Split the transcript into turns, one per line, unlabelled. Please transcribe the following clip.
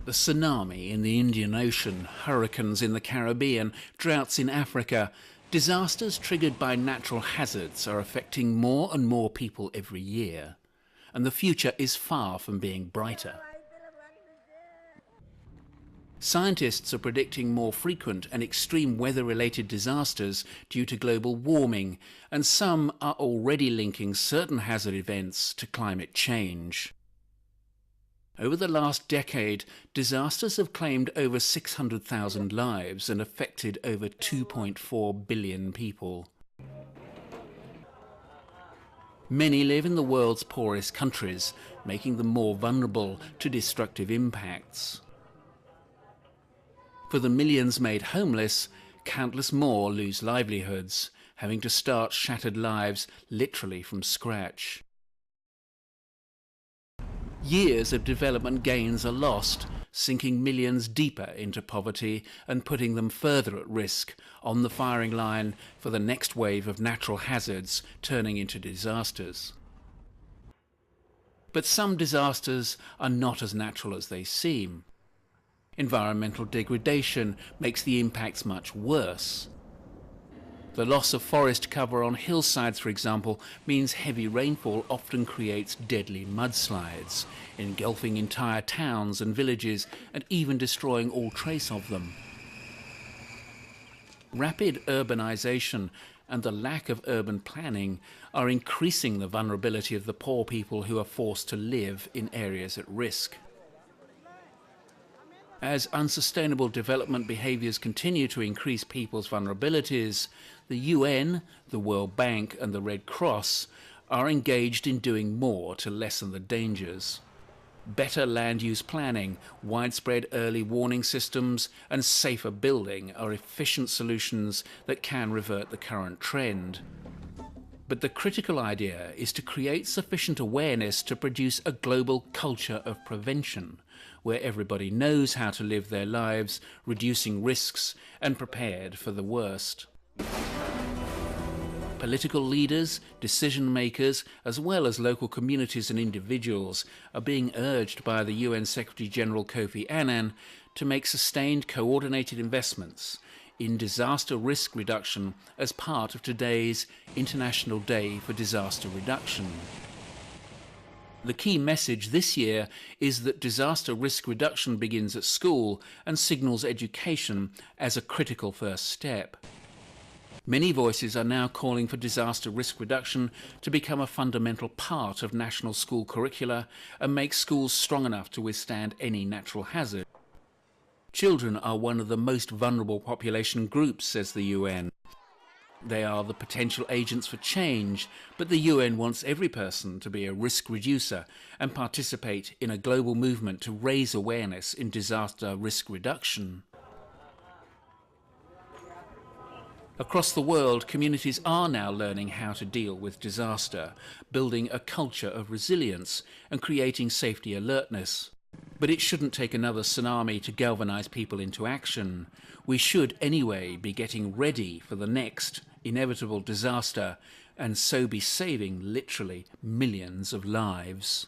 The tsunami in the Indian Ocean, hurricanes in the Caribbean, droughts in Africa, disasters triggered by natural hazards are affecting more and more people every year. And the future is far from being brighter. Scientists are predicting more frequent and extreme weather-related disasters due to global warming, and some are already linking certain hazard events to climate change. Over the last decade, disasters have claimed over 600,000 lives and affected over 2.4 billion people. Many live in the world's poorest countries, making them more vulnerable to destructive impacts. For the millions made homeless, countless more lose livelihoods, having to start shattered lives literally from scratch. Years of development gains are lost, sinking millions deeper into poverty and putting them further at risk, on the firing line for the next wave of natural hazards turning into disasters. But some disasters are not as natural as they seem. Environmental degradation makes the impacts much worse. The loss of forest cover on hillsides, for example, means heavy rainfall often creates deadly mudslides, engulfing entire towns and villages and even destroying all trace of them. Rapid urbanization and the lack of urban planning are increasing the vulnerability of the poor people who are forced to live in areas at risk. As unsustainable development behaviours continue to increase people's vulnerabilities, the UN, the World Bank and the Red Cross are engaged in doing more to lessen the dangers. Better land use planning, widespread early warning systems and safer building are efficient solutions that can revert the current trend. But the critical idea is to create sufficient awareness to produce a global culture of prevention, where everybody knows how to live their lives, reducing risks and prepared for the worst. Political leaders, decision makers, as well as local communities and individuals are being urged by the UN Secretary-General Kofi Annan to make sustained coordinated investments in disaster risk reduction as part of today's International Day for Disaster Reduction. The key message this year is that disaster risk reduction begins at school and signals education as a critical first step. Many voices are now calling for disaster risk reduction to become a fundamental part of national school curricula and make schools strong enough to withstand any natural hazard. Children are one of the most vulnerable population groups, says the UN. They are the potential agents for change, but the UN wants every person to be a risk reducer and participate in a global movement to raise awareness in disaster risk reduction. Across the world, communities are now learning how to deal with disaster, building a culture of resilience and creating safety alertness. But it shouldn't take another tsunami to galvanize people into action. We should anyway be getting ready for the next inevitable disaster and so be saving literally millions of lives.